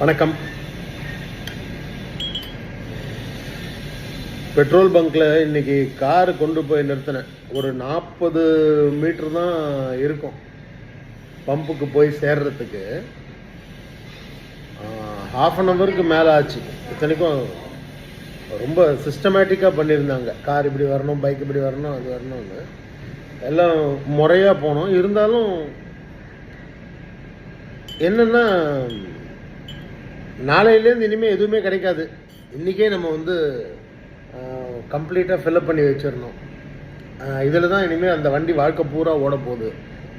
வணக்கம். பெட்ரோல் பங்க்கில் இன்றைக்கி காரு கொண்டு போய் நிறுத்தினேன். ஒரு 40 மீட்டர் தான் இருக்கும் பம்புக்கு போய் சேர்றதுக்கு. ½ அன் ஹவருக்கு மேலே ஆச்சு. இத்தனைக்கும் ரொம்ப சிஸ்டமேட்டிக்காக பண்ணியிருந்தாங்க. கார் இப்படி வரணும், பைக் இப்படி வரணும், அது வரணும்னு எல்லாம் முறையாக போனோம். இருந்தாலும் என்னென்னா, நாளையிலேருந்து இனிமேல் எதுவுமே கிடைக்காது. இன்றைக்கே நம்ம கம்ப்ளீட்டாக ஃபில்அப் பண்ணி வச்சிடணும். இதில் தான் இனிமேல் அந்த வண்டி வாழ்க்கை பூரா ஓட போகுது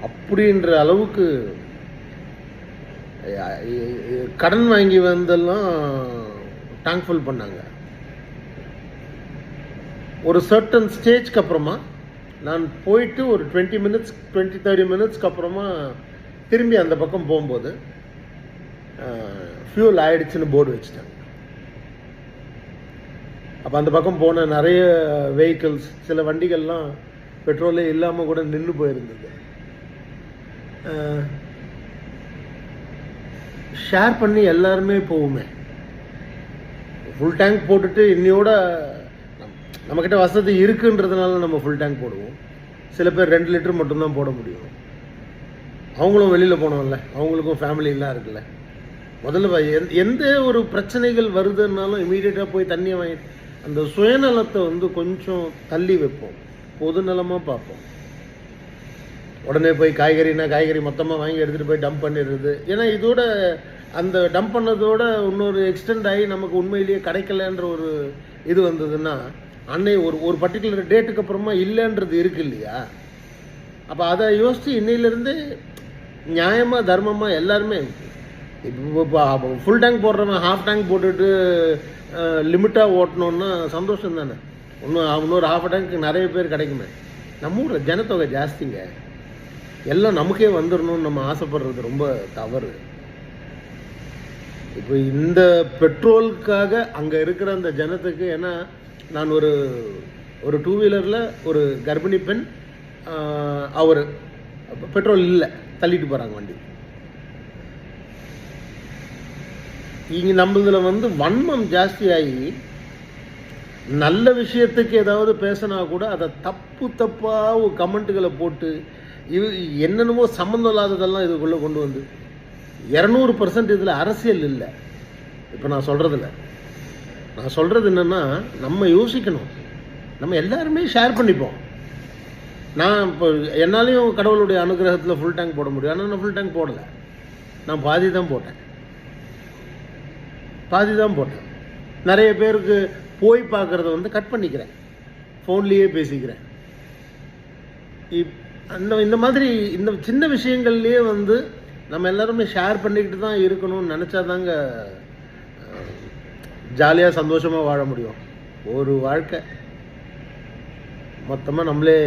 அப்படின்ற அளவுக்கு கடன் வாங்கி வந்தெல்லாம் டேங்க் ஃபுல் பண்ணாங்க. ஒரு சர்டன் ஸ்டேஜ்க்கு அப்புறமா நான் போயிட்டு ஒரு 20-30 மினிட்ஸ்க்கு அப்புறமா திரும்பி அந்த பக்கம் போகும்போது ஃபியூல் ஆயிடுச்சுன்னு போர்டு வச்சுட்டாங்க. அப்போ அந்த பக்கம் போன நிறைய வெஹிக்கிள்ஸ், சில வண்டிகள்லாம் பெட்ரோலே இல்லாமல் கூட நின்று போயிருந்தது. ஷேர் பண்ணி எல்லாருமே போகுமே. ஃபுல் டேங்க் போட்டுட்டு இன்னையோட நம்மக்கிட்ட வசதி இருக்குன்றதுனால நம்ம ஃபுல் டேங்க் போடுவோம். சில பேர் 2 லிட்டர் மட்டும்தான் போட முடியும். அவங்களும் வெளியில் போனோம்ல, அவங்களுக்கும் ஃபேமிலிலாம் இருக்குல்ல. முதல்ல எந்த ஒரு பிரச்சனைகள் வருதுன்னாலும் இமீடியட்டாக போய் தண்ணியை வாங்கி அந்த சுயநலத்தை கொஞ்சம் தள்ளி வைப்போம், பொதுநலமாக பார்ப்போம். உடனே போய் காய்கறி மொத்தமாக வாங்கி எடுத்துகிட்டு போய் டம்ப் பண்ணிடுறது. ஏன்னா இதோட அந்த டம்ப் பண்ணதோட இன்னொரு எக்ஸ்டெண்ட் ஆகி நமக்கு உண்மையிலேயே கிடைக்கலன்ற ஒரு இது வந்ததுன்னா, ஒரு பர்டிகுலர் டேட்டுக்கு அப்புறமா இல்லைன்றது இருக்கு இல்லையா. அப்போ அதை யோசித்து இன்னையிலேருந்து நியாயமாக தர்மமாக எல்லாருமே இப்போ ஃபுல் டேங்க் போடுறவன் ½ டேங்க் போட்டுட்டு லிமிட்டாக ஓட்டணுன்னா சந்தோஷம் தானே. இன்னொரு ½ டேங்க் நிறைய பேர் கிடைக்குமே. நம்ம ஊரில் ஜனத்தொகை ஜாஸ்திங்க. எல்லாம் நமக்கே வந்துடணும்னு நம்ம ஆசைப்படுறது ரொம்ப தவறு. இப்போ இந்த பெட்ரோலுக்காக அங்கே இருக்கிற அந்த ஜனத்துக்கு, ஏன்னா நான் ஒரு 2 வீலரில் ஒரு கர்ப்பிணி பெண், அவர் பெட்ரோல் இல்லை, தள்ளிட்டு போகிறாங்க வண்டி. இங்கே நம்மளதில் வன்மம் ஜாஸ்தியாகி நல்ல விஷயத்துக்கு ஏதாவது பேசினா கூட அதை தப்பாக கமெண்ட்டுகளை போட்டு என்னென்னமோ சம்மந்தம் இல்லாததெல்லாம் இதுக்குள்ளே கொண்டு வந்து 200% இதில் அரசியல் இல்லை. இப்போ நான் சொல்கிறது என்னென்னா, நம்ம யோசிக்கணும். நம்ம எல்லாருமே ஷேர் பண்ணிப்போம். நான் இப்போ என்னாலையும் கடவுளுடைய அனுகிரகத்தில் ஃபுல் டேங்க் போட முடியும். ஆனால் நான் ஃபுல் டேங்க் போடலை. நான் பாதி தான் போட்டேன். நிறைய பேருக்கு போய் பார்க்குறத கட் பண்ணிக்கிறேன், ஃபோன்லேயே பேசிக்கிறேன். இந்த மாதிரி இந்த சின்ன விஷயங்கள்லேயே நம்ம எல்லாருமே ஷேர் பண்ணிக்கிட்டு தான் இருக்கணும்னு நினச்சாதாங்க ஜாலியாக சந்தோஷமாக வாழ முடியும். ஒரு வாழ்க்கை மொத்தமாக நம்மளே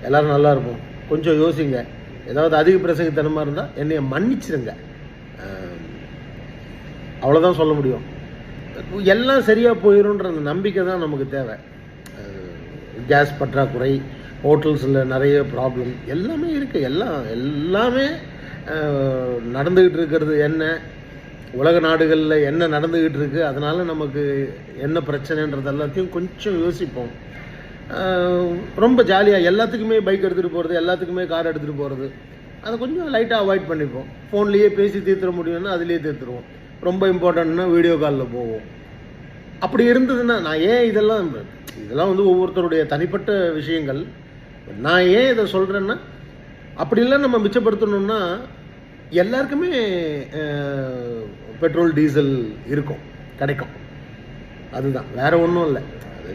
எல்லோரும் நல்லா இருப்போம். கொஞ்சம் யோசிங்க. ஏதாவது அதிக பிரசங்கத்தனமாக இருந்தால் என்னைய மன்னிச்சிருங்க. அவ்வளோதான் சொல்ல முடியும். எல்லாம் சரியாக போயிடும்ன்ற அந்த நம்பிக்கை தான் நமக்கு தேவை. கேஸ் பற்றாக்குறை, ஹோட்டல்ஸில் நிறைய ப்ராப்ளம் எல்லாமே இருக்குது. எல்லாமே நடந்துக்கிட்டு இருக்கிறது என்ன, உலக நாடுகளில் என்ன நடந்துக்கிட்டு இருக்குது, அதனால் நமக்கு என்ன பிரச்சனைன்றது எல்லாத்தையும் கொஞ்சம் யோசிப்போம். ரொம்ப ஜாலியாக எல்லாத்துக்குமே பைக் எடுத்துகிட்டு போகிறது, எல்லாத்துக்குமே கார் எடுத்துகிட்டு போகிறது, அதை கொஞ்சம் லைட்டாக அவாய்ட் பண்ணிப்போம். ஃபோன்லேயே பேசி தீர்த்துற முடியும்னா அதிலே தீர்த்துருவோம். ரொம்ப இம்பார்ட்டண்ட்னா வீடியோ காலில் போவோம். அப்படி இருந்ததுன்னா நான் ஏன் இதெல்லாம் ஒவ்வொருத்தருடைய தனிப்பட்ட விஷயங்கள். நான் ஏன் இதை சொல்கிறேன்னா, அப்படிலாம் நம்ம மிச்சப்படுத்தணும்னா எல்லாருக்குமே பெட்ரோல் டீசல் கிடைக்கும். அதுதான், வேறு ஒன்றும் இல்லை.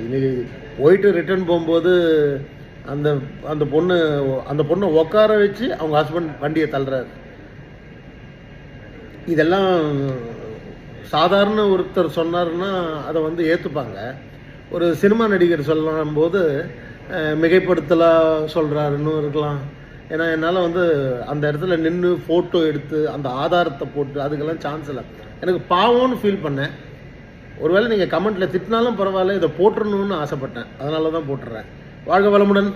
இன்னைக்கு போயிட்டு ரிட்டர்ன் போகும்போது அந்த பொண்ணை உட்கார வச்சு அவங்க ஹஸ்பண்ட் வண்டியை தள்ளுறாரு. இதெல்லாம் சாதாரண ஒருத்தர் சொன்னார்னா அதை ஏற்றுப்பாங்க. ஒரு சினிமா நடிகர் சொல்லும் போது மிகைப்படுத்தலாக சொல்கிறாருன்னு இருக்கலாம். ஏன்னா என்னால் அந்த இடத்துல நின்று ஃபோட்டோ எடுத்து அந்த ஆதாரத்தை போட்டு அதுக்கெல்லாம் சான்ஸ் இல்லை. எனக்கு பாவம்னு ஃபீல் பண்ணேன். ஒருவேளை நீங்கள் கமெண்ட்டில் திட்டினாலும் பரவாயில்ல, இதை போட்டுடணும்னு ஆசைப்பட்டேன். அதனால தான் போட்டுடுறேன். வாழ்க வளமுடன்.